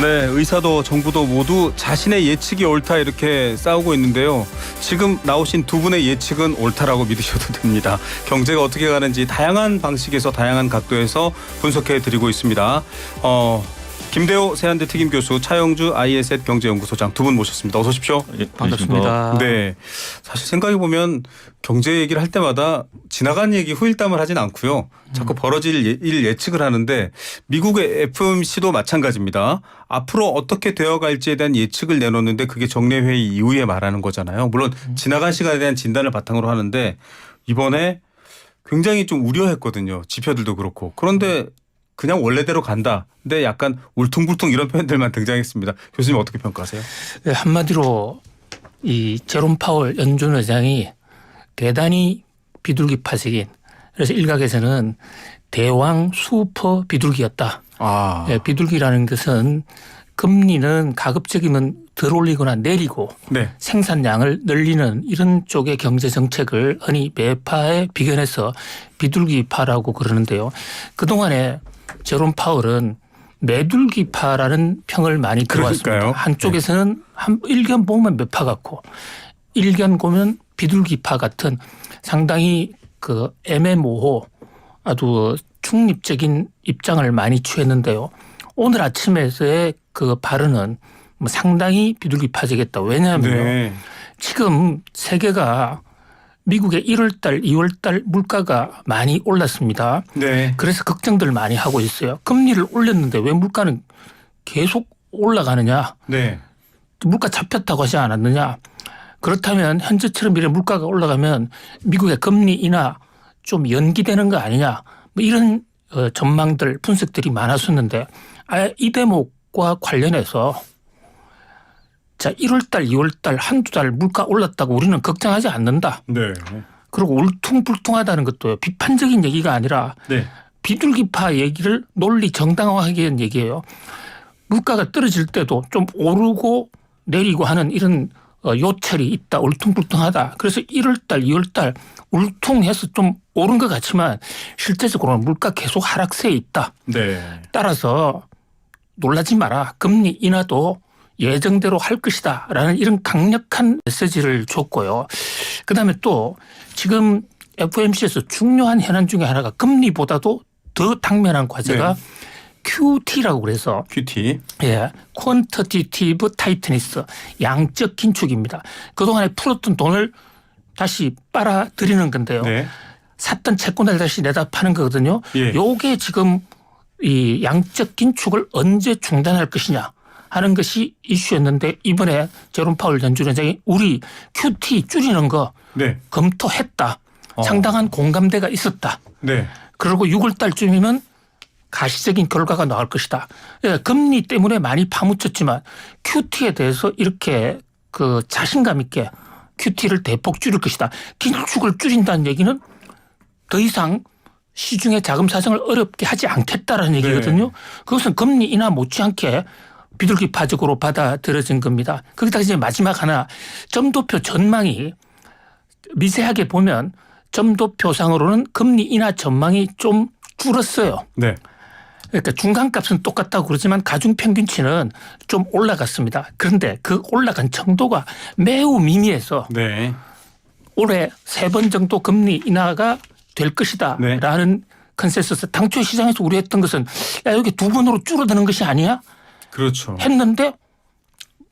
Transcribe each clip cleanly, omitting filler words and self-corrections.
네, 의사도 정부도 모두 자신의 예측이 옳다 이렇게 싸우고 있는데요. 지금 나오신 두 분의 예측은 옳다라고 믿으셔도 됩니다. 경제가 어떻게 가는지 다양한 방식에서 다양한 각도에서 분석해 드리고 있습니다. 김대호 세한대 특임 교수, 차영주 ISET 경제연구소장 두 분 모셨습니다. 어서 오십시오. 예, 반갑습니다. 네, 사실 생각해 보면 경제 얘기를 할 때마다 지나간 얘기 후일담을 하진 않고요. 자꾸 벌어질 일 예측을 하는데 미국의 FOMC도 마찬가지입니다. 앞으로 어떻게 되어갈지에 대한 예측을 내놓는데 그게 정례회의 이후에 말하는 거잖아요. 물론 지나간 시간에 대한 진단을 바탕으로 하는데 이번에 굉장히 좀 우려했거든요. 지표들도 그렇고. 그런데 그냥 원래대로 간다. 근데 약간 울퉁불퉁 이런 표현들만 등장했습니다. 교수님 어떻게 평가하세요? 네, 한마디로 이 제롬 파월 연준 의장이 대단히 비둘기 파색인, 그래서 일각에서는 대왕 슈퍼 비둘기였다. 네, 비둘기라는 것은 금리는 가급적이면 덜 올리거나 내리고 네. 생산량을 늘리는 이런 쪽의 경제 정책을 흔히 매파에 비견해서 비둘기파라고 그러는데요. 그동안에 제롬 파월은 매둘기파라는 평을 많이 들어왔습니다. 그러니까요. 한쪽에서는 일견 보면 매파 같고 일견 보면 비둘기파 같은 상당히 그 애매모호 아주 중립적인 입장을 많이 취했는데요. 오늘 아침에서의 그 발언은 상당히 비둘기파적이었다. 왜냐하면 네. 지금 세계가 미국의 1월달, 2월달 물가가 많이 올랐습니다. 네. 그래서 걱정들 많이 하고 있어요. 금리를 올렸는데 왜 물가는 계속 올라가느냐. 네. 물가 잡혔다고 하지 않았느냐. 그렇다면 현재처럼 이런 물가가 올라가면 미국의 금리 인하 좀 연기되는 거 아니냐. 뭐 이런 전망들 분석들이 많았었는데 이 대목과 관련해서 자 1월 달 2월 달 한두 달 물가 올랐다고 우리는 걱정하지 않는다. 네. 그리고 울퉁불퉁하다는 것도 비판적인 얘기가 아니라 네. 비둘기파 얘기를 논리 정당화하기 위한 얘기예요. 물가가 떨어질 때도 좀 오르고 내리고 하는 이런 요철이 있다. 울퉁불퉁하다. 그래서 1월 달 2월 달 울퉁해서 좀 오른 것 같지만 실제적으로는 물가 계속 하락세에 있다. 네. 따라서 놀라지 마라. 금리 인하도 예정대로 할 것이다 라는 이런 강력한 메시지를 줬고요. 그다음에 또 지금 FOMC에서 중요한 현안 중에 하나가 금리보다도 더 당면한 과제가 네. QT라고 그래서 QT. 예, 퀀터티티브 타이트니스 양적 긴축입니다. 그동안에 풀었던 돈을 다시 빨아들이는 건데요. 네. 샀던 채권을 다시 내다 파는 거거든요. 예. 요게 지금 이 양적 긴축을 언제 중단할 것이냐 하는 것이 이슈였는데 이번에 제롬 파월 연준 의장이 우리 QT 줄이는 거 네. 검토했다. 상당한 공감대가 있었다. 네. 그리고 6월 달쯤이면 가시적인 결과가 나올 것이다. 예, 금리 때문에 많이 파묻혔지만 QT에 대해서 이렇게 그 자신감 있게 QT를 대폭 줄일 것이다. 긴축을 줄인다는 얘기는 더 이상 시중의 자금 사정을 어렵게 하지 않겠다라는 얘기거든요. 네. 그것은 금리 인하 못지않게 비둘기파적으로 받아들여진 겁니다. 거기다 이제 마지막 하나 점도표 전망이 미세하게 보면 점도표상으로는 금리 인하 전망이 좀 줄었어요. 네. 그러니까 중간값은 똑같다고 그러지만 가중평균치는 좀 올라갔습니다. 그런데 그 올라간 정도가 매우 미미해서 네. 올해 3번 정도 금리 인하가 될 것이다 네. 라는 컨센서스. 당초 시장에서 우려했던 것은 야 여기 2번으로 줄어드는 것이 아니야 그렇죠. 했는데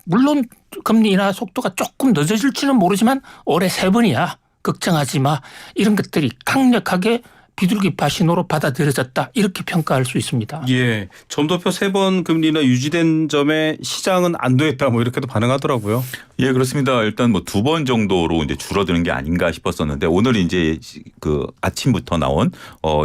물론 금리 인하 속도가 조금 늦어질지는 모르지만 올해 3번이야. 걱정하지 마. 이런 것들이 강력하게 비둘기파 신호로 받아들여졌다. 이렇게 평가할 수 있습니다. 예. 점도표 3번 금리나 유지된 점에 시장은 안도했다 뭐 이렇게도 반응하더라고요. 예, 그렇습니다. 일단 뭐 2번 정도로 이제 줄어드는 게 아닌가 싶었었는데 오늘 이제 그 아침부터 나온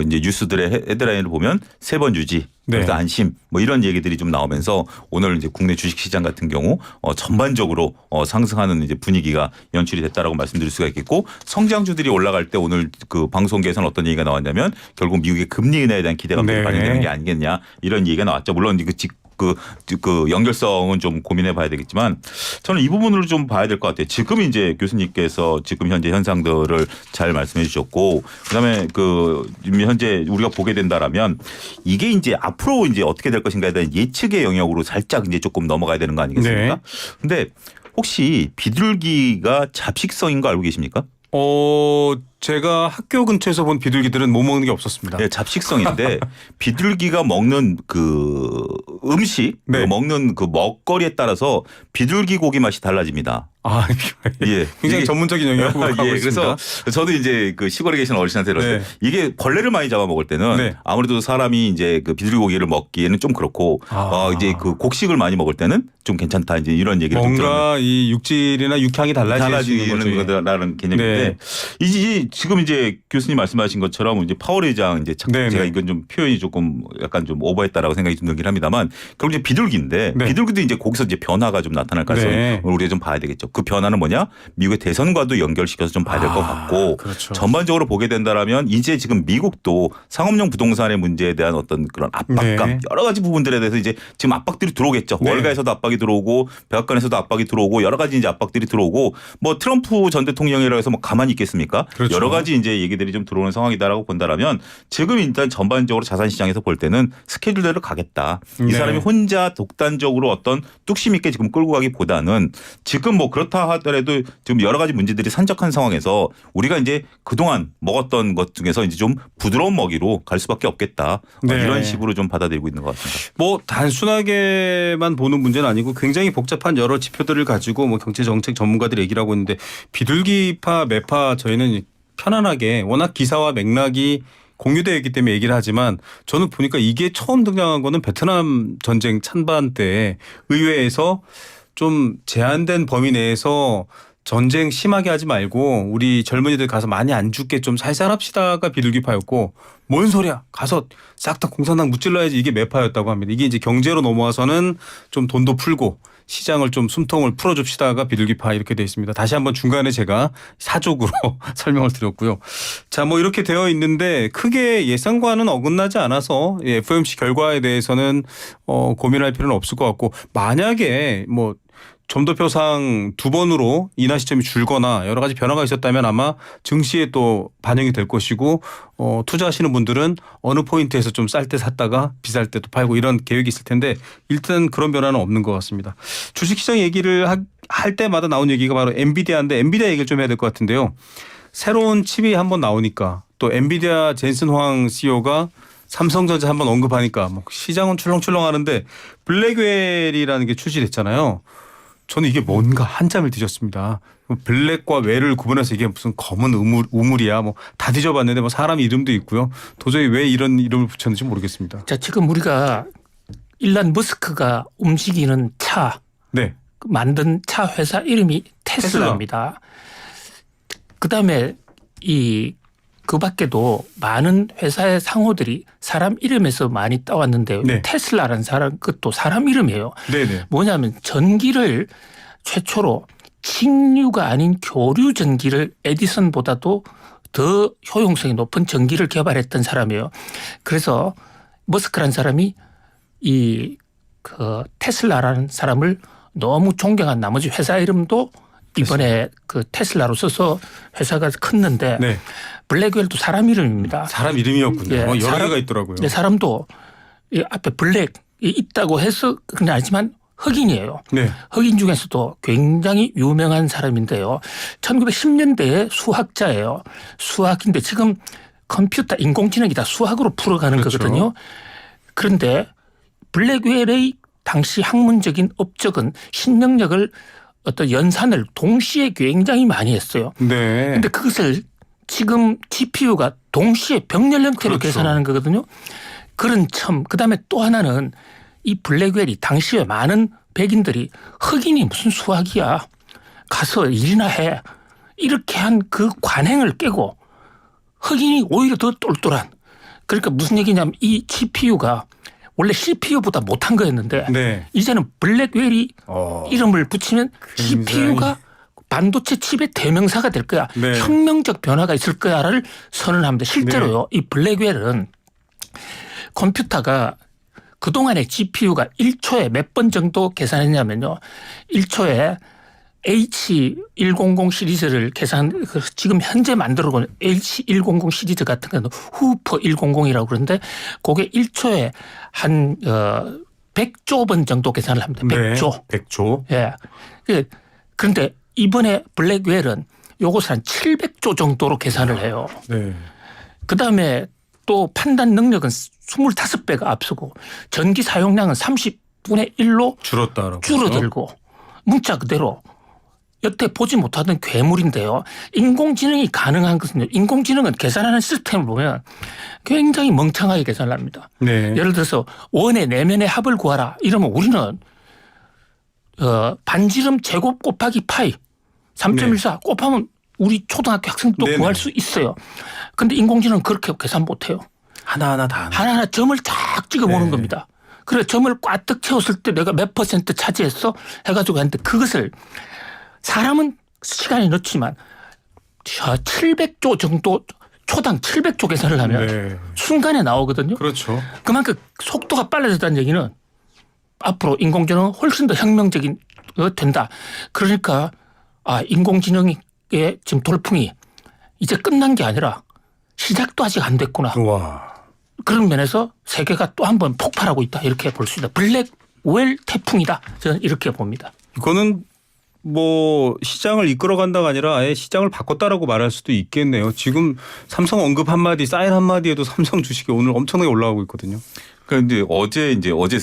이제 뉴스들의 헤드라인을 보면 3번 유지. 네. 그래서 안심 뭐 이런 얘기들이 좀 나오면서 오늘 이제 국내 주식시장 같은 경우 전반적으로 상승하는 이제 분위기가 연출이 됐다라고 말씀드릴 수가 있겠고 성장주들이 올라갈 때 오늘 그 방송계에서는 어떤 얘기가 나왔냐면 결국 미국의 금리 인하에 대한 기대감들이 네. 반영되는 게 아니겠냐 이런 얘기가 나왔죠. 물론 그 그 연결성은 좀 고민해 봐야 되겠지만 저는 이 부분으로 좀 봐야 될 것 같아요. 지금 이제 교수님께서 지금 현재 현상들을 잘 말씀해 주셨고 그다음에 그 현재 우리가 보게 된다라면 이게 이제 앞으로 이제 어떻게 될 것인가에 대한 예측의 영역으로 살짝 이제 조금 넘어가야 되는 거 아니겠습니까? 네. 근데 혹시 비둘기가 잡식성인 거 알고 계십니까? 제가 학교 근처에서 본 비둘기들은 못 먹는 게 없었습니다. 네, 잡식성인데 비둘기가 먹는 그 음식, 네. 그 먹는 그 먹거리에 따라서 비둘기 고기 맛이 달라집니다. 아, 예. 굉장히 이게- 전문적인 영역으로 가고 예, 있습니다. 그래서 저도 이제 그 시골에 계신 어르신한테 들었어요. 네. 이게 벌레를 많이 잡아 먹을 때는 네. 아무래도 사람이 이제 그 비둘기 고기를 먹기에는 좀 그렇고 이제 그 곡식을 많이 먹을 때는 좀 괜찮다 이제 이런 얘기를 좀 들었는데. 뭔가 이 육질이나 육향이 달라지는 거죠. 거다라는 개념인데 네. 이제 지금 이제 교수님 말씀하신 것처럼 이제 파워레이장 이제 네, 제가 네. 이건 좀 표현이 조금 약간 좀 오버했다라고 생각이 좀 들긴 합니다만 결국 이제 비둘기인데 네. 비둘기도 이제 거기서 이제 변화가 좀 나타날 가능성이 네. 우리가 좀 봐야 되겠죠. 그 변화는 뭐냐? 미국의 대선과도 연결시켜서 좀 봐야 될 것 같고 그렇죠. 전반적으로 보게 된다라면 이제 지금 미국도 상업용 부동산의 문제에 대한 어떤 그런 압박감 네. 여러 가지 부분들에 대해서 이제 지금 압박들이 들어오겠죠. 네. 월가에서도 압박이 들어오고 백악관에서도 압박이 들어오고 여러 가지 이제 압박들이 들어오고 뭐 트럼프 전 대통령이라고 해서 뭐 가만히 있겠습니까? 그렇죠. 여러 가지 이제 얘기들이 좀 들어오는 상황이다라고 본다라면 지금 일단 전반적으로 자산 시장에서 볼 때는 스케줄대로 가겠다. 이 네. 사람이 혼자 독단적으로 어떤 뚝심 있게 지금 끌고 가기보다는 지금 뭐 그렇다 하더라도 지금 여러 가지 문제들이 산적한 상황에서 우리가 이제 그동안 먹었던 것 중에서 이제 좀 부드러운 먹이로 갈 수밖에 없겠다. 네. 이런 식으로 좀 받아들이고 있는 것 같습니다. 뭐 단순하게만 보는 문제는 아니고 굉장히 복잡한 여러 지표들을 가지고 뭐 경제 정책 전문가들이 얘기를 하고 있는데 비둘기파 매파 저희는 편안하게 워낙 기사와 맥락이 공유되어 있기 때문에 얘기를 하지만 저는 보니까 이게 처음 등장한 거는 베트남 전쟁 찬반 때 의회에서 좀 제한된 범위 내에서 전쟁 심하게 하지 말고 우리 젊은이들 가서 많이 안 죽게 좀 살살 합시다가 비둘기파였고 뭔 소리야 가서 싹 다 공산당 무찔러야지 이게 매파였다고 합니다. 이게 이제 경제로 넘어와서는 좀 돈도 풀고 시장을 좀 숨통을 풀어줍시다가 비둘기파 이렇게 되어 있습니다. 다시 한번 중간에 제가 사족으로 설명을 드렸고요. 자, 뭐 이렇게 되어 있는데 크게 예상과는 어긋나지 않아서 FOMC 결과에 대해서는 고민할 필요는 없을 것 같고 만약에 뭐 점도표상 2번으로 인하 시점이 줄거나 여러 가지 변화가 있었다면 아마 증시에 또 반영이 될 것이고 투자하시는 분들은 어느 포인트에서 좀 쌀 때 샀다가 비쌀 때 또 팔고 이런 계획이 있을 텐데 일단 그런 변화는 없는 것 같습니다. 주식시장 얘기를 할 때마다 나온 얘기가 바로 엔비디아인데 엔비디아 얘기를 좀 해야 될 것 같은데요. 새로운 칩이 한번 나오니까 또 엔비디아 젠슨 황 CEO가 삼성전자 한번 언급하니까 뭐 시장은 출렁출렁하는데 블랙웰이라는 게 출시됐잖아요. 저는 이게 뭔가 한참을 뒤졌습니다. 블랙과 웰을 구분해서 이게 무슨 검은 우물이야 뭐 다 뒤져봤는데 뭐 사람 이름도 있고요. 도저히 왜 이런 이름을 붙였는지 모르겠습니다. 자, 지금 우리가 일란 머스크가 움직이는 차, 네. 만든 차 회사 이름이 테슬라입니다. 그다음에 그 밖에도 많은 회사의 상호들이 사람 이름에서 많이 따왔는데요. 네. 테슬라라는 사람 그것도 사람 이름이에요. 네네. 뭐냐면 전기를 최초로 직류가 아닌 교류 전기를 에디슨보다도 더 효용성이 높은 전기를 개발했던 사람이에요. 그래서 머스크라는 사람이 그 테슬라라는 사람을 너무 존경한 나머지 회사 이름도 이번에 그 테슬라로 써서 회사가 컸는데 네. 블랙웰도 사람 이름입니다. 사람 이름이었군요. 예, 여러 사람- 개가 있더라고요. 네, 사람도 이 앞에 블랙이 있다고 해서 그냥 알지만 흑인이에요. 네. 흑인 중에서도 굉장히 유명한 사람인데요. 1910년대에 수학자예요. 수학인데 지금 컴퓨터 인공지능이 다 수학으로 풀어가는 그렇죠. 거거든요. 그런데 블랙웰의 당시 학문적인 업적은 신능력을 어떤 연산을 동시에 굉장히 많이 했어요. 네. 그런데 그것을 지금 GPU가 동시에 병렬 형태로 그렇죠. 계산하는 거거든요. 그런 점. 그다음에 또 하나는 이 블랙웰이 당시에 많은 백인들이 흑인이 무슨 수학이야. 가서 일이나 해. 이렇게 한 그 관행을 깨고 흑인이 오히려 더 똘똘한. 그러니까 무슨 얘기냐면 이 GPU가 원래 CPU보다 못한 거였는데 네. 이제는 블랙웰이 이름을 붙이면 굉장히- CPU가 반도체 칩의 대명사가 될 거야. 네. 혁명적 변화가 있을 거야를 선언합니다. 실제로요. 이 블랙웰은 컴퓨터가 그동안에 GPU가 1초에 몇 번 정도 계산했냐면요. 1초에 H100 시리즈를 지금 현재 만들고 있는 H100 시리즈 같은 경우는 후퍼 100이라고 그러는데 그게 1초에 한 100조 번 정도 계산을 합니다. 100조. 네, 100조. 예. 그런데 이번에 블랙웰은 요것을 한 700조 정도로 계산을 해요. 네. 그다음에 또 판단 능력은 25배가 앞서고 전기 사용량은 30분의 1로 줄었다라고. 줄어들고 문자 그대로 여태 보지 못하던 괴물인데요. 인공지능이 가능한 것은요. 인공지능은 계산하는 시스템을 보면 굉장히 멍청하게 계산을 합니다. 네. 예를 들어서 원의 내면의 합을 구하라. 이러면 우리는 반지름 제곱 곱하기 파이 3.14 곱하면 우리 초등학교 학생도 네네. 구할 수 있어요. 그런데 인공지능은 그렇게 계산 못해요. 하나하나 다. 하나하나 점을 쫙 찍어보는 네. 겁니다. 그래 점을 꽉뜩 채웠을 때 내가 몇 퍼센트 차지했어 해가지고 했는데 그것을 사람은 시간이 늦지만 700조 정도 초당 700조 계산을 하면 네. 순간에 나오거든요. 그렇죠. 그만큼 속도가 빨라졌다는 얘기는 앞으로 인공지능은 훨씬 더 혁명적인 된다. 그러니까 인공지능의 지금 돌풍이 이제 끝난 게 아니라 시작도 아직 안 됐구나. 와. 그런 면에서 세계가 또 한 번 폭발하고 있다. 이렇게 볼 수 있다. 블랙웰 태풍이다. 저는 이렇게 봅니다. 이거는 뭐 시장을 이끌어간다가 아니라 아예 시장을 바꿨다라고 말할 수도 있겠네요. 지금 삼성 언급 한마디, 사인 한마디에도 삼성 주식이 오늘 엄청나게 올라가고 있거든요. 그런데 어제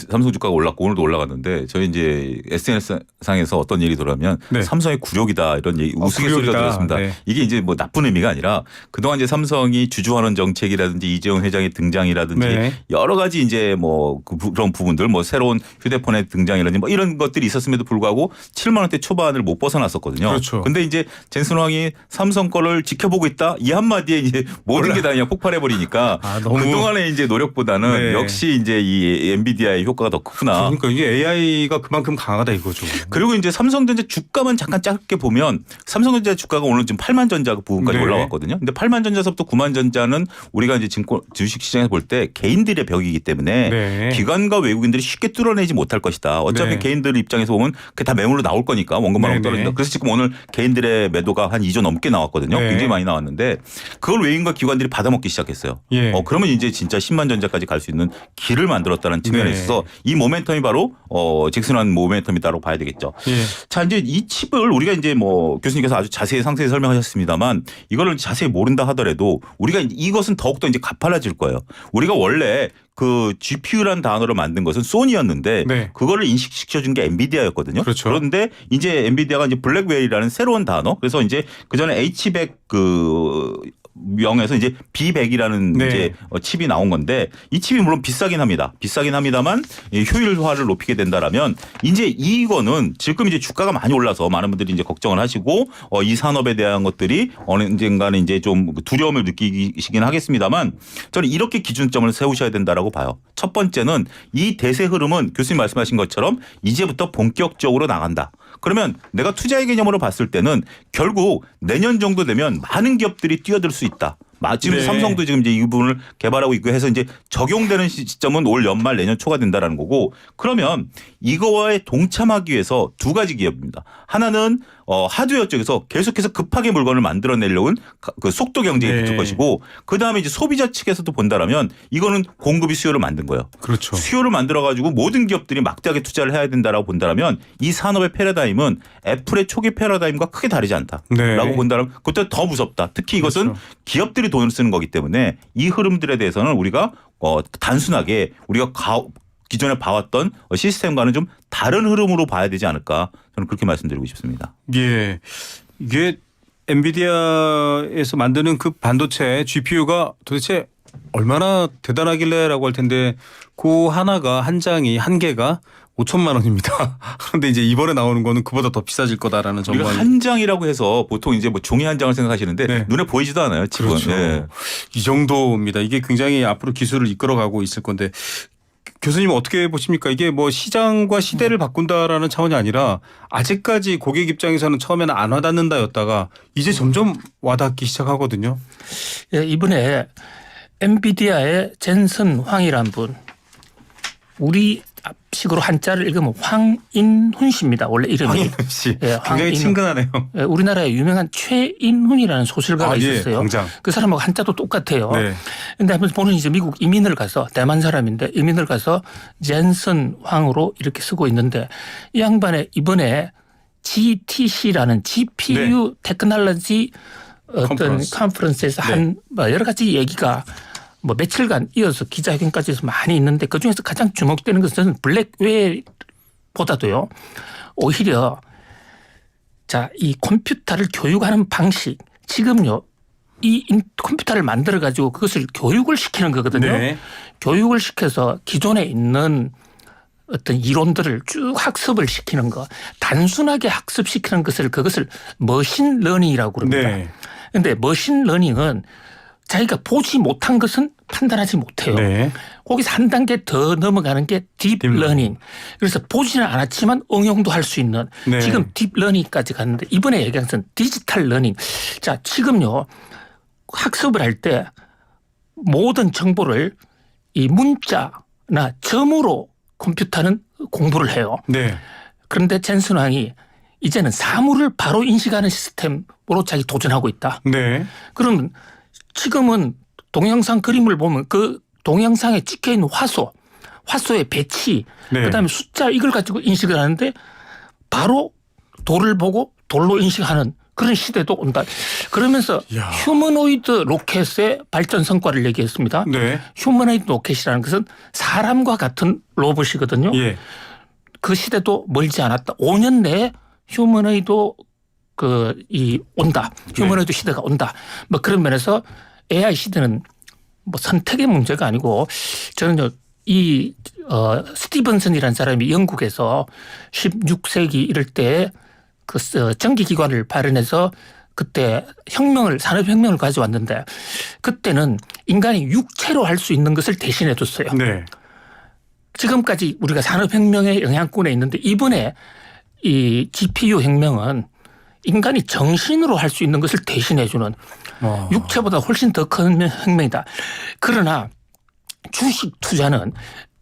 삼성 주가가 올랐고 오늘도 올라갔는데 저희 이제 SNS 상에서 어떤 얘기 들어가면 네. 삼성의 굴욕이다 이런 얘기 우스갯소리가 굴욕이다. 들었습니다. 네. 이게 이제 뭐 나쁜 의미가 아니라 그동안 이제 삼성이 주주환원 정책이라든지 이재용 회장의 등장이라든지 네. 여러 가지 이제 뭐 그런 부분들 뭐 새로운 휴대폰의 등장이라든지 뭐 이런 것들이 있었음에도 불구하고 7만 원대 초반을 못 벗어났었거든요. 그렇죠. 근데 이제 젠슨 황이 삼성 거를 지켜보고 있다 이 한마디에 이제 모든 게 다 그냥 폭발해 버리니까 너무. 그동안의 이제 노력보다는 네. 역시 이제 이 엔비디아의 효과가 더 크구나. 그러니까 이게 AI가 그만큼 강하다 이거죠. 그리고 이제 삼성전자 주가만 잠깐 짧게 보면 삼성전자 주가가 오늘 지금 8만전자 부분까지 네. 올라왔거든요. 근데 8만전자서부터 9만전자는 우리가 이제 주식시장에서 볼 때 개인들의 벽이기 때문에 네. 기관과 외국인들이 쉽게 뚫어내지 못할 것이다. 어차피 네. 개인들 입장에서 보면 그게 다 매물로 나올 거니까 원금만 네, 떨어진다. 네. 그래서 지금 오늘 개인들의 매도가 한 2조 넘게 나왔거든요. 네. 굉장히 많이 나왔는데 그걸 외국인과 기관들이 받아먹기 시작했어요. 예. 그러면 이제 진짜 10만 전자까지 갈 수 있는 길을 만들었다는 측면에 네. 있어서 이 모멘텀이 바로 잭슨한 모멘텀이다라고 봐야 되겠죠. 예. 자, 이제 이 칩을 우리가 이제 뭐 교수님께서 아주 자세히 상세히 설명하셨습니다만 이거를 자세히 모른다 하더라도 우리가 이것은 더욱더 이제 가팔라질 거예요. 우리가 원래 그 GPU란 단어를 만든 것은 소니였는데 네. 그거를 인식시켜준 게 엔비디아였거든요. 그렇죠. 그런데 이제 엔비디아가 이제 블랙웰이라는 새로운 단어 그래서 이제 그 전에 H100 명에서 이제 B100이라는 네. 이제 칩이 나온 건데 이 칩이 물론 비싸긴 합니다. 비싸긴 합니다만 효율화를 높이게 된다라면 이제 이거는 지금 이제 주가가 많이 올라서 많은 분들이 이제 걱정을 하시고 이 산업에 대한 것들이 언젠가는 이제 좀 두려움을 느끼시긴 하겠습니다만 저는 이렇게 기준점을 세우셔야 된다라고 봐요. 첫 번째는 이 대세 흐름은 교수님 말씀하신 것처럼 이제부터 본격적으로 나간다. 그러면 내가 투자의 개념으로 봤을 때는 결국 내년 정도 되면 많은 기업들이 뛰어들 수 있다. 지금 네. 삼성도 지금 이제 이 부분을 개발하고 있고 해서 이제 적용되는 시점은 올 연말 내년 초가 된다라는 거고 그러면 이거와에 동참하기 위해서 두 가지 기업입니다. 하나는 하드웨어 쪽에서 계속해서 급하게 물건을 만들어내려는 그 속도 경쟁이 네. 붙을 것이고 그다음에 이제 소비자 측에서도 본다라면 이거는 공급이 수요를 만든 거예요. 그렇죠. 수요를 만들어 가지고 모든 기업들이 막대하게 투자를 해야 된다라고 본다라면 이 산업의 패러다임은 애플의 초기 패러다임과 크게 다르지 않다라고 네. 본다면 그때 더 무섭다. 특히 이것은 그렇죠. 기업들이 돈을 쓰는 거기 때문에 이 흐름들에 대해서는 우리가 단순하게 우리가 기존에 봐왔던 시스템과는 좀 다른 흐름으로 봐야 되지 않을까 저는 그렇게 말씀드리고 싶습니다. 예. 이게 엔비디아에서 만드는 그 반도체 GPU가 도대체 얼마나 대단하길래라고 할 텐데 그 하나가 한 장이 한 개가 5천만 원입니다. 그런데 이제 이번에 나오는 거는 그보다 더 비싸질 거다라는 우리가 전망이. 한 장이라고 해서 보통 이제 뭐 종이 한 장을 생각하시는데 네. 눈에 보이지도 않아요. 칩은. 그렇죠. 네. 이 정도입니다. 이게 굉장히 앞으로 기술을 이끌어가고 있을 건데 교수님 어떻게 보십니까? 이게 뭐 시장과 시대를 바꾼다라는 차원이 아니라 아직까지 고객 입장에서는 처음에는 안 와닿는다였다가 이제 점점 와닿기 시작하거든요. 예, 이번에 엔비디아의 젠슨 황이란 분 우리 식으로 한자를 읽으면 황인훈 씨입니다. 원래 이름이. 황인훈 씨. 예, 굉장히 황인훈. 친근하네요. 예, 우리나라에 유명한 최인훈이라는 소설가가 예, 있었어요. 당장. 그 사람하고 한자도 똑같아요. 네. 근데 한번 보는 이제 미국 이민을 가서 대만 사람인데 이민을 가서 젠슨 황으로 이렇게 쓰고 있는데 이 양반의 이번에 GTC라는 GPU 테크놀로지 어떤 컨퍼런스에서 네. 한 여러 가지 얘기가 뭐 며칠간 이어서 기자회견까지 해서 많이 있는데 그중에서 가장 주목되는 것은 블랙웨어보다도요. 오히려 자, 이 컴퓨터를 교육하는 방식 지금요. 이 컴퓨터를 만들어 가지고 그것을 교육을 시키는 거거든요. 네. 교육을 시켜서 기존에 있는 어떤 이론들을 쭉 학습을 시키는 거. 단순하게 학습시키는 그것을 머신 러닝이라고 그럽니다. 네. 그런데 머신 러닝은 자기가 보지 못한 것은 판단하지 못해요. 네. 거기서 한 단계 더 넘어가는 게 딥러닝. 그래서 보지는 않았지만 응용도 할 수 있는 네. 지금 딥러닝까지 갔는데 이번에 얘기한 것은 디지털 러닝. 자, 지금요. 학습을 할 때 모든 정보를 이 문자나 점으로 컴퓨터는 공부를 해요. 네. 그런데 젠슨 왕이 이제는 사물을 바로 인식하는 시스템으로 자기 도전하고 있다. 네. 그러면 지금은 동영상 그림을 보면 그 동영상에 찍혀 있는 화소의 배치, 네. 그다음에 숫자 이걸 가지고 인식을 하는데 바로 돌을 보고 돌로 인식하는 그런 시대도 온다. 그러면서 이야. 휴머노이드 로켓의 발전 성과를 얘기했습니다. 네. 휴머노이드 로켓이라는 것은 사람과 같은 로봇이거든요. 예. 그 시대도 멀지 않았다. 5년 내에 휴머노이드 온다. 휴머노이드 시대가 온다. 뭐 그런 면에서 AI 시대는 뭐 선택의 문제가 아니고 저는요 이 스티븐슨이라는 사람이 영국에서 16세기 이럴 때 그 전기기관을 발현해서 그때 산업혁명을 가져왔는데 그때는 인간이 육체로 할 수 있는 것을 대신해 줬어요. 네. 지금까지 우리가 산업혁명의 영향권에 있는데 이번에 이 GPU 혁명은 인간이 정신으로 할 수 있는 것을 대신해 주는 육체보다 훨씬 더 큰 혁명이다. 그러나 주식 투자는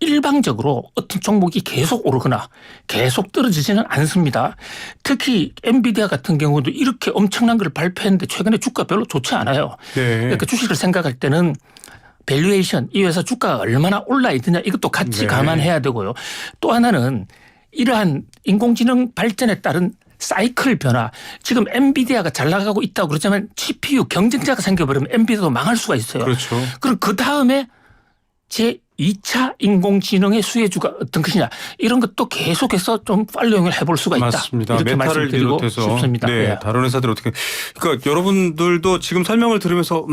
일방적으로 어떤 종목이 계속 오르거나 계속 떨어지지는 않습니다. 특히 엔비디아 같은 경우도 이렇게 엄청난 걸 발표했는데 최근에 주가 별로 좋지 않아요. 네. 그러니까 주식을 생각할 때는 밸류에이션 이 회사 주가가 얼마나 올라 있느냐 이것도 같이 네. 감안해야 되고요. 또 하나는 이러한 인공지능 발전에 따른 사이클 변화. 지금 엔비디아가 잘 나가고 있다고 그러자면 GPU 경쟁자가 생겨버리면 엔비디아도 망할 수가 있어요. 그렇죠. 그럼 그 다음에 제2차 인공지능의 수혜주가 어떤 것이냐 이런 것도 계속해서 좀 팔로잉을 해볼 수가 있다. 맞습니다. 이렇게 메타를 말씀드리고 비롯해서 싶습니다. 네, 예. 다른 회사들 어떻게 그러니까 여러분들도 지금 설명을 들으면서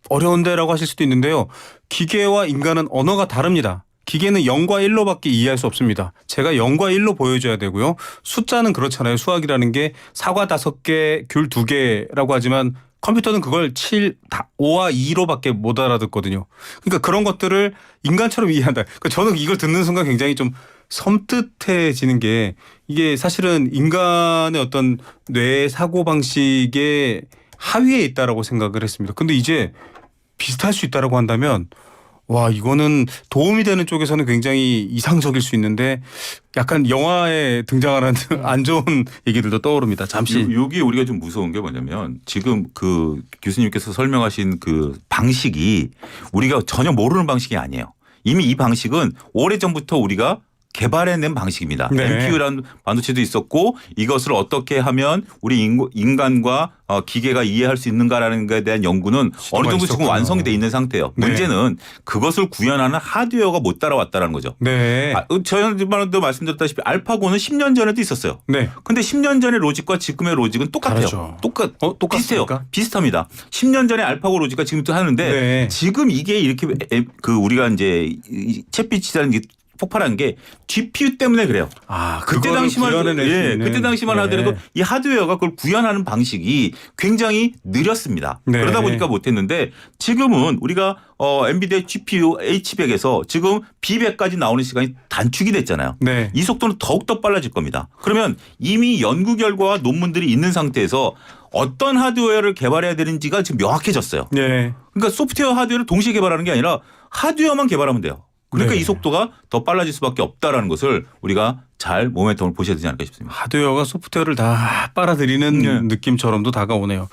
어려운데라고 하실 수도 있는데요. 기계와 인간은 언어가 다릅니다. 기계는 0과 1로밖에 이해할 수 없습니다. 제가 0과 1로 보여줘야 되고요. 숫자는 그렇잖아요. 수학이라는 게 사과 5개, 귤 2개라고 하지만 컴퓨터는 그걸 5와 2로밖에 못 알아듣거든요. 그러니까 그런 것들을 인간처럼 이해한다. 그러니까 저는 이걸 듣는 순간 굉장히 좀 섬뜩해지는 게 이게 사실은 인간의 어떤 뇌 사고 방식의 하위에 있다라고 생각을 했습니다. 근데 이제 비슷할 수 있다라고 한다면 와 이거는 도움이 되는 쪽에서는 굉장히 이상적일 수 있는데 약간 영화에 등장하는 안 좋은 얘기들도 떠오릅니다. 잠시. 여기 우리가 좀 무서운 게 뭐냐면 지금 그 교수님께서 설명하신 그 방식이 우리가 전혀 모르는 방식이 아니에요. 이미 이 방식은 오래전부터 우리가 개발해낸 방식입니다. 네. NPU라는 반도체도 있었고 이것을 어떻게 하면 우리 인간과 기계가 이해할 수 있는가라는 것에 대한 연구는 어느 정도 지금 있었구나. 완성이 돼 있는 상태예요. 네. 문제는 그것을 구현하는 하드웨어가 못 따라왔다는 거죠. 네. 저희도 말씀드렸다시피 알파고는 10년 전에도 있었어요. 네. 근데 10년 전의 로직과 지금의 로직은 똑같아요. 다르죠. 비슷해요. 똑같습니까? 비슷합니다. 10년 전에 알파고 로직과 지금도 하는데 네. 지금 이게 이렇게 그 우리가 이제 챗비치라는 게 폭발한 게 GPU 때문에 그래요. 아, 그때 당시만 그때 당시만 네. 하더라도 이 하드웨어가 그걸 구현하는 방식이 굉장히 느렸습니다. 네. 그러다 보니까 못했는데 지금은 우리가 엔비디아 GPU H100에서 지금 B100까지 나오는 시간이 단축이 됐잖아요. 네. 이 속도는 더욱더 빨라질 겁니다. 그러면 이미 연구 결과와 논문들이 있는 상태에서 어떤 하드웨어를 개발해야 되는지가 지금 명확해졌어요. 네. 그러니까 소프트웨어 하드웨어를 동시에 개발하는 게 아니라 하드웨어만 개발하면 돼요. 그러니까 네. 이 속도가 더 빨라질 수밖에 없다라는 것을 우리가 잘 모멘텀을 보셔야 되지 않을까 싶습니다. 하드웨어가 소프트웨어를 다 빨아들이는 네. 느낌처럼도 다가오네요.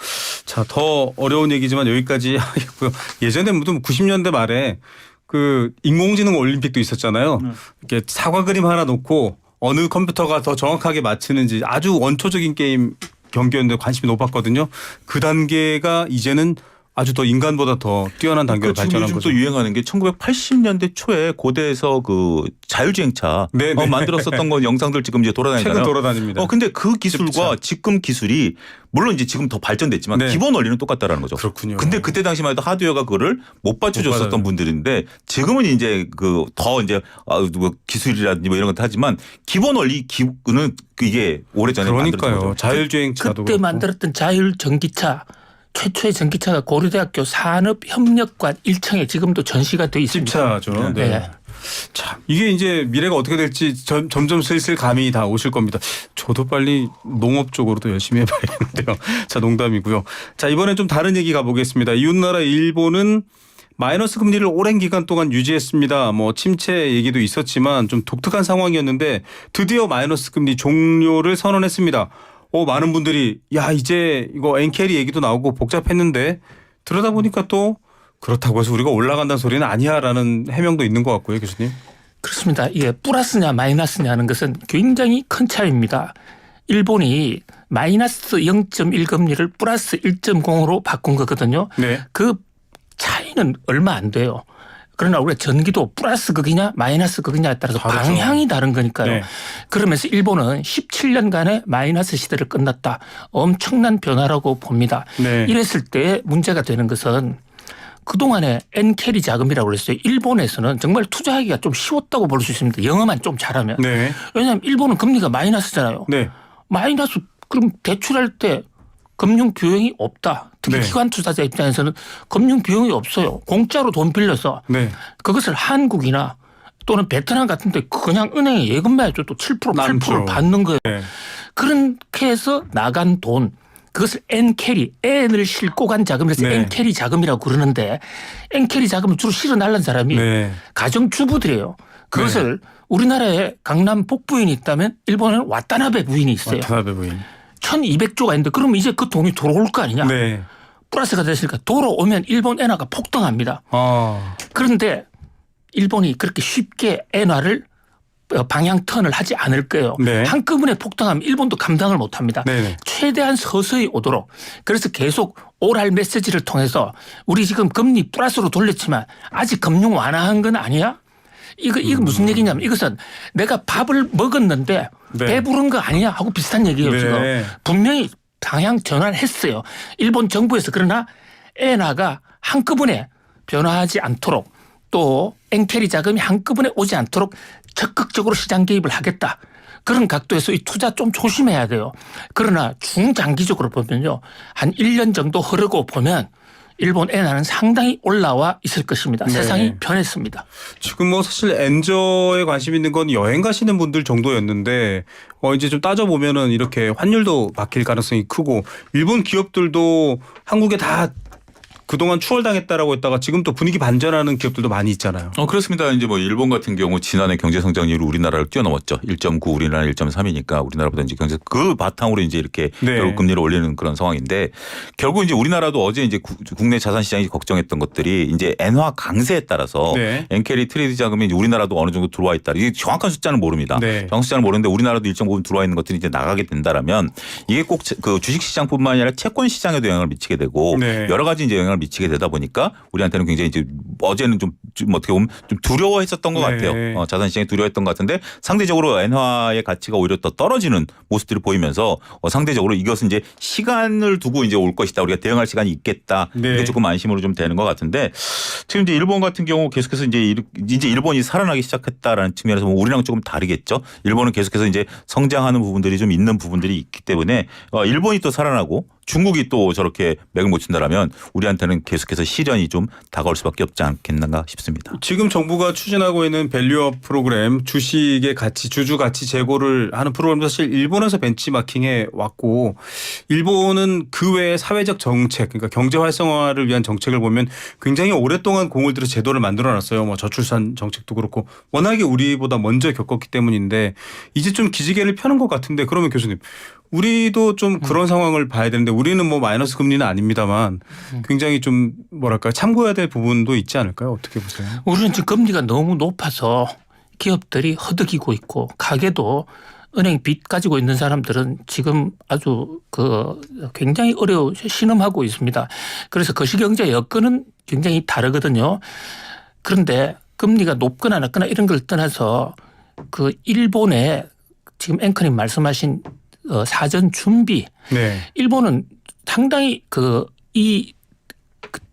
자, 더 어려운 얘기지만 여기까지 하겠고요. 예전에 무슨 90년대 말에 그 인공지능 올림픽도 있었잖아요. 이렇게 사과 그림 하나 놓고 어느 컴퓨터가 더 정확하게 맞히는지 아주 원초적인 게임 경기였는데 관심이 높았거든요. 그 단계가 이제는 아주 더 인간보다 더 뛰어난 단계로 지금 발전한 요즘 거죠. 또 유행하는 게 1980년대 초에 고대에서 그 자율주행차 네, 네. 만들었었던 건 영상들 지금 이제 돌아다니잖아요. 최근 돌아다닙니다. 근데 그 기술과 찝차. 지금 기술이 물론 이제 지금 더 발전됐지만 네. 기본 원리는 똑같다라는 거죠. 그렇군요. 근데 그때 당시만 해도 하드웨어가 그거를 못 받쳐줬었던 받아요. 분들인데 지금은 이제 그 더 이제 뭐 기술이라든지 뭐 이런 것도 하지만 기본 원리 기는 이게 오래전에 만들어진 그러니까요. 거죠. 자율주행차도 그때 그렇고. 만들었던 자율전기차 최초의 전기차가 고려대학교 산업협력관 1층에 지금도 전시가 돼 있습니다. 찝차죠. 네. 네. 참 이게 이제 미래가 어떻게 될지 점점 슬슬 감이 다 오실 겁니다. 저도 빨리 농업 쪽으로도 열심히 해봐야겠는데요. 자, 농담이고요. 자, 이번엔 좀 다른 얘기 가보겠습니다. 이웃나라 일본은 마이너스 금리를 오랜 기간 동안 유지했습니다. 뭐 침체 얘기도 있었지만 좀 독특한 상황이었는데 드디어 마이너스 금리 종료를 선언했습니다. 많은 분들이 야 이제 이거 엔캐리 얘기도 나오고 복잡했는데 들여다 보니까 또 그렇다고 해서 우리가 올라간다는 소리는 아니야라는 해명도 있는 것 같고요, 교수님. 그렇습니다. 이게 플러스냐 마이너스냐는 것은 굉장히 큰 차이입니다. 일본이 마이너스 0.1금리를 플러스 1.0으로 바꾼 거거든요. 네. 그 차이는 얼마 안 돼요. 그러나 우리가 전기도 플러스 극이냐 마이너스 극이냐에 따라서 다르죠. 방향이 다른 거니까요. 네. 그러면서 일본은 17년간의 마이너스 시대를 끝났다. 엄청난 변화라고 봅니다. 네. 이랬을 때 문제가 되는 것은 그동안에 엔캐리 자금이라고 그랬어요. 일본에서는 정말 투자하기가 좀 쉬웠다고 볼 수 있습니다. 영어만 좀 잘하면. 네. 왜냐하면 일본은 금리가 마이너스잖아요. 네. 마이너스 그럼 대출할 때 금융 비용이 없다. 특히 네. 기관 투자자 입장에서는 금융 비용이 없어요. 공짜로 돈 빌려서 네. 그것을 한국이나 또는 베트남 같은 데 그냥 은행에 예금만 해도 또 7% 8% 남죠. 받는 거예요. 네. 그렇게 해서 나간 돈 그것을 N캐리, N을 싣고 간 자금이라서 네. N캐리 자금이라고 그러는데 N캐리 자금을 주로 실어 날란 사람이 네. 가정주부들이에요. 그것을 우리나라에 강남 북부인이 있다면 일본에는 와타나베 부인이 있어요. 와타나베 부인. 1200조가 있는데 그러면 이제 그 돈이 돌아올 거 아니냐. 네. 플러스가 됐으니까 돌아오면 일본 엔화가 폭등합니다. 아. 그런데 일본이 그렇게 쉽게 엔화를 방향 턴을 하지 않을 거예요. 네. 한꺼번에 폭등하면 일본도 감당을 못합니다. 네네. 최대한 서서히 오도록 그래서 계속 오랄 메시지를 통해서 우리 지금 금리 플러스로 돌렸지만 아직 금융 완화한 건 아니야? 이거 무슨 얘기냐면 이것은 내가 밥을 먹었는데 네. 배부른 거 아니냐 하고 비슷한 얘기예요. 네. 지금 분명히 방향 전환을 했어요. 일본 정부에서 그러나 엔화가 한꺼번에 변화하지 않도록 또 엔캐리 자금이 한꺼번에 오지 않도록 적극적으로 시장 개입을 하겠다. 그런 각도에서 이 투자 좀 조심해야 돼요. 그러나 중장기적으로 보면요. 한 1년 정도 흐르고 보면 일본 엔화는 상당히 올라와 있을 것입니다. 네. 세상이 변했습니다. 지금 뭐 사실 엔저에 관심 있는 건 여행 가시는 분들 정도였는데 이제 좀 따져보면은 이렇게 환율도 바뀔 가능성이 크고 일본 기업들도 한국에 다 그동안 추월당했다라고 했다가 지금 또 분위기 반전하는 기업들도 많이 있잖아요. 그렇습니다. 이제 뭐 일본 같은 경우 지난해 경제 성장률이 우리나라를 뛰어넘었죠. 1.9 우리나라 1.3이니까 우리나라보다 이제 경제 그 바탕으로 이제 이렇게 네. 결국 금리를 올리는 그런 상황인데 결국 이제 우리나라도 어제 이제 국내 자산 시장이 걱정했던 것들이 이제 엔화 강세에 따라서 네. 엔캐리 트레이드 자금이 이제 우리나라도 어느 정도 들어와 있다. 이게 정확한 숫자는 모릅니다. 네. 정확한 숫자는 모르는데 우리나라도 일정 부분 들어와 있는 것들이 이제 나가게 된다라면 이게 꼭 그 주식 시장뿐만 아니라 채권 시장에도 영향을 미치게 되고 네. 여러 가지 이제 영향을 미치게 되다 보니까 우리한테는 굉장히 이제 어제는 좀 어떻게 보면 좀 두려워했었던 것 네. 같아요. 자산 시장이 두려워했던 것 같은데 상대적으로 엔화의 가치가 오히려 더 떨어지는 모습들이 보이면서 상대적으로 이것은 이제 시간을 두고 이제 올 것이다. 우리가 대응할 시간이 있겠다. 네. 이게 조금 안심으로 좀 되는 것 같은데 지금 이제 일본 같은 경우 계속해서 이제 일본이 살아나기 시작했다라는 측면에서 뭐 우리랑 조금 다르겠죠. 일본은 계속해서 이제 성장하는 부분들이 좀 있는 부분들이 있기 때문에 일본이 또 살아나고 중국이 또 저렇게 맥을 못 친다라면 우리한테는 계속해서 시련이 좀 다가올 수밖에 없지 않겠는가 싶습니다. 지금 정부가 추진하고 있는 밸류업 프로그램 주식의 가치, 주주 가치 제고를 하는 프로그램도 사실 일본에서 벤치마킹해 왔고 일본은 그 외에 사회적 정책, 그러니까 경제 활성화를 위한 정책을 보면 굉장히 오랫동안 공을 들여 제도를 만들어 놨어요. 뭐 저출산 정책도 그렇고 워낙에 우리보다 먼저 겪었기 때문인데 이제 좀 기지개를 펴는 것 같은데 그러면 교수님 우리도 좀 그런 상황을 봐야 되는데 우리는 뭐 마이너스 금리는 아닙니다만 굉장히 좀 뭐랄까 참고해야 될 부분도 있지 않을까요? 어떻게 보세요? 우리는 지금 금리가 너무 높아서 기업들이 허덕이고 있고 가게도 은행 빚 가지고 있는 사람들은 지금 아주 굉장히 신음하고 있습니다. 그래서 거시경제 여건은 굉장히 다르거든요. 그런데 금리가 높거나 낮거나 이런 걸 떠나서 일본의 지금 앵커님 말씀하신 사전 준비. 네. 일본은 상당히 이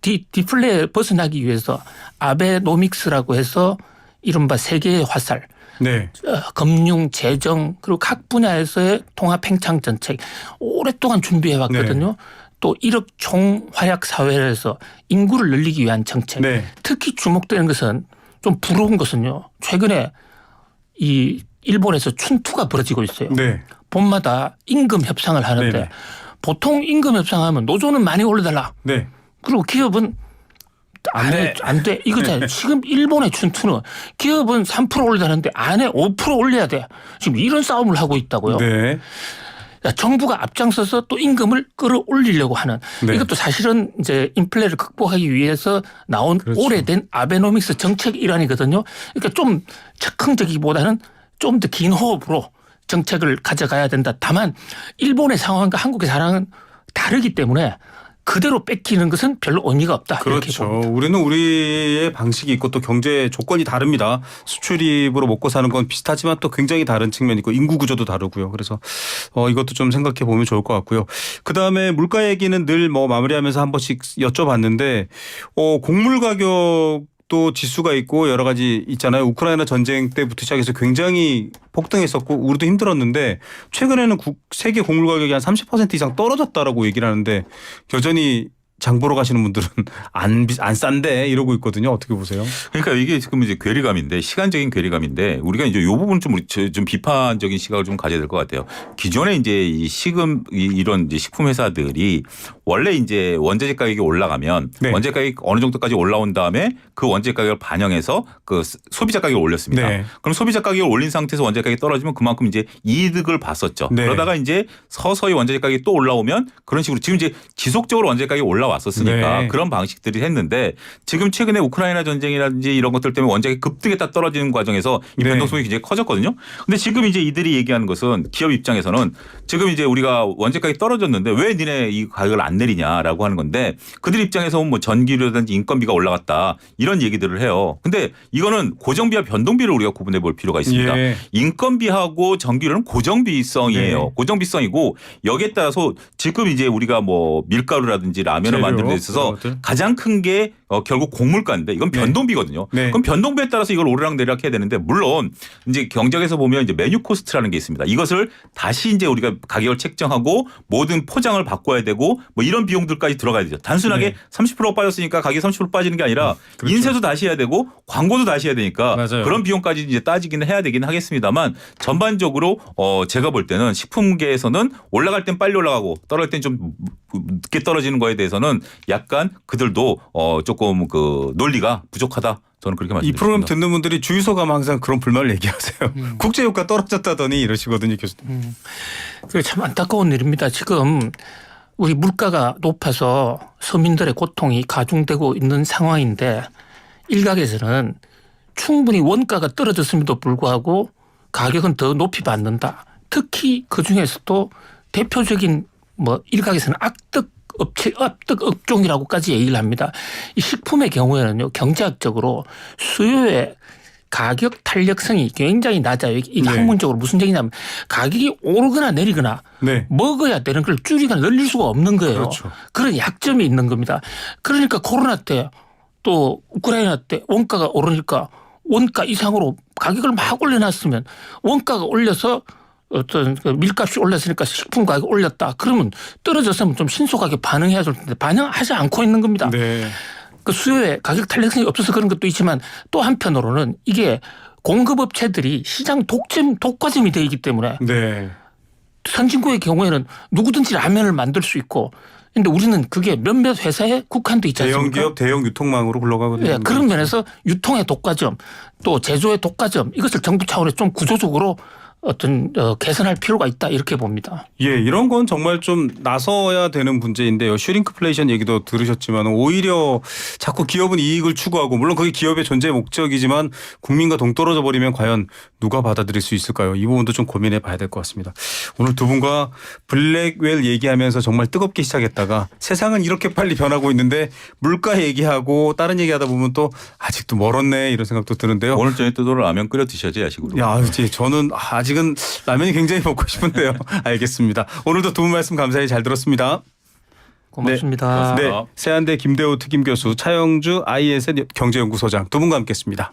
디플레에 벗어나기 위해서 아베노믹스라고 해서 이른바 세계의 화살. 네. 금융, 재정 그리고 각 분야에서의 통합 팽창 정책 오랫동안 준비해 왔거든요. 네. 또 1억 총활약 사회에서 인구를 늘리기 위한 정책. 네. 특히 주목되는 것은 좀 부러운 것은요. 최근에 이 일본에서 춘투가 벌어지고 있어요. 네. 봄마다 임금 협상을 하는데 네네. 보통 임금 협상하면 노조는 많이 올려달라. 네. 그리고 기업은 안 돼. 이거잖아요. 지금 일본의 춘투는 기업은 3% 올리자는데 안에 5% 올려야 돼. 지금 이런 싸움을 하고 있다고요. 네. 정부가 앞장서서 또 임금을 끌어올리려고 하는 네. 이것도 사실은 이제 인플레를 극복하기 위해서 나온 그렇죠. 오래된 아베노믹스 정책 일환이거든요. 그러니까 좀 적극적이기보다는 좀 더 긴 호흡으로 정책을 가져가야 된다. 다만 일본의 상황과 한국의 상황은 다르기 때문에 그대로 뺏기는 것은 별로 의미가 없다. 그렇죠. 우리는 우리의 방식이 있고 또 경제 조건이 다릅니다. 수출입으로 먹고 사는 건 비슷하지만 또 굉장히 다른 측면이 있고 인구 구조도 다르고요. 그래서 이것도 좀 생각해 보면 좋을 것 같고요. 그다음에 물가 얘기는 늘 뭐 마무리하면서 한 번씩 여쭤봤는데 곡물 가격 또 지수가 있고 여러 가지 있잖아요. 우크라이나 전쟁 때부터 시작해서 굉장히 폭등했었고 우리도 힘들었는데 최근에는 세계 곡물 가격이 한 30% 이상 떨어졌다라고 얘기를 하는데 여전히 장 보러 가시는 분들은 안 싼데 이러고 있거든요. 어떻게 보세요? 그러니까 이게 지금 이제 괴리감인데 시간적인 괴리감인데 우리가 이제 이 부분 좀 비판적인 시각을 좀 가져야 될 것 같아요. 기존에 이제 이런 이제 식품 회사들이 원래 이제 원재재 가격이 올라가면 네. 원재 가격이 어느 정도까지 올라온 다음에 그 원재 가격을 반영해서 그 소비자 가격을 올렸습니다. 네. 그럼 소비자 가격을 올린 상태에서 원재 가격이 떨어지면 그만큼 이제 이득을 봤었죠. 네. 그러다가 이제 서서히 원재 가격이 또 올라오면 그런 식으로 지금 이제 지속적으로 원재 가격이 올라왔었으니까 네. 그런 방식들이 했는데 지금 최근에 우크라이나 전쟁이라든지 이런 것들 때문에 원자력이 급등했다 떨어지는 과정에서 이 네. 변동성이 굉장히 커졌거든요. 근데 지금 이제 이들이 얘기하는 것은 기업 입장에서는 지금 이제 우리가 원재 가격이 떨어졌는데 왜 니네 이 가격을 안 내리냐라고 하는 건데 그들 입장에서는 뭐 전기료라든지 인건비가 올라갔다 이런 얘기들을 해요. 근데 이거는 고정비와 변동비를 우리가 구분해 볼 필요가 있습니다. 예. 인건비하고 전기료는 고정비성이에요. 네. 고정비성이고 여기에 따라서 지금 이제 우리가 뭐 밀가루라든지 라면을 재료, 만드는 데 있어서 그런 것들. 가장 큰 게 결국 곡물가인데 이건 네. 변동비거든요. 네. 그럼 변동비에 따라서 이걸 오르락내리락 해야 되는데 물론 이제 경제학에서 보면 이제 메뉴 코스트라는 게 있습니다. 이것을 다시 이제 우리가 가격을 책정하고 모든 포장을 바꿔야 되고 뭐 이런 비용들까지 들어가야 되죠. 단순하게 네. 30% 빠졌으니까 가격이 30% 빠지는 게 아니라 그렇죠. 인쇄도 다시 해야 되고 광고도 다시 해야 되니까 맞아요. 그런 비용까지 이제 따지기는 해야 되긴 하겠습니다만 전반적으로 제가 볼 때는 식품계에서는 올라갈 땐 빨리 올라가고 떨어질 땐 좀 늦게 떨어지는 거에 대해서는 약간 그들도 조금 그 논리가 부족하다. 저는 그렇게 이 말씀드립니다. 프로그램 듣는 분들이 주유소 가면 항상 그런 불만을 얘기하세요. 국제유가 떨어졌다더니 이러시거든요, 교수님. 그게 참 안타까운 일입니다. 지금 우리 물가가 높아서 서민들의 고통이 가중되고 있는 상황인데 일각에서는 충분히 원가가 떨어졌음에도 불구하고 가격은 더 높이 받는다. 특히 그중에서도 대표적인 일각에서는 악덕 업종이라고까지 얘기를 합니다. 이 식품의 경우에는요, 경제학적으로 수요의 가격 탄력성이 굉장히 낮아요. 이게 네. 학문적으로 무슨 얘기냐면 가격이 오르거나 내리거나 네. 먹어야 되는 걸 줄이거나 늘릴 수가 없는 거예요. 그렇죠. 그런 약점이 있는 겁니다. 그러니까 코로나 때 또 우크라이나 때 원가가 오르니까 원가 이상으로 가격을 막 올려놨으면 원가가 올려서 어떤 그 밀값이 올랐으니까 식품 가격이 올렸다. 그러면 떨어졌으면 좀 신속하게 반응해야 될 텐데 반응하지 않고 있는 겁니다. 네. 그 수요에 가격 탄력성이 없어서 그런 것도 있지만 또 한편으로는 이게 공급업체들이 시장 독과점이 되어 있기 때문에 네. 선진국의 경우에는 누구든지 라면을 만들 수 있고 근데 우리는 그게 몇몇 회사에 국한돼 있지 않습니까? 대형 기업, 대형 유통망으로 굴러가거든요. 예, 그런 면에서 유통의 독과점 또 제조의 독과점 이것을 정부 차원에서 좀 구조적으로 어떤 개선할 필요가 있다 이렇게 봅니다. 예, 이런 건 정말 좀 나서야 되는 문제인데요. 슈링크플레이션 얘기도 들으셨지만 오히려 자꾸 기업은 이익을 추구하고 물론 그게 기업의 존재 목적이지만 국민과 동떨어져 버리면 과연 누가 받아들일 수 있을까요? 이 부분도 좀 고민해 봐야 될 것 같습니다. 오늘 두 분과 블랙웰 얘기하면서 정말 뜨겁게 시작했다가 세상은 이렇게 빨리 변하고 있는데 물가 얘기하고 다른 얘기하다 보면 또 아직도 멀었네 이런 생각도 드는데요. 오늘 저녁 또 라면 끓여 드셔야지 야식으로. 야, 이제 저는 아직은 라면이 굉장히 먹고 싶은데요. 알겠습니다. 오늘도 두 분 말씀 감사히 잘 들었습니다. 고맙습니다. 네, 세한대 김대호 특임 교수, 차영주 ISN 경제연구소장 두 분과 함께했습니다.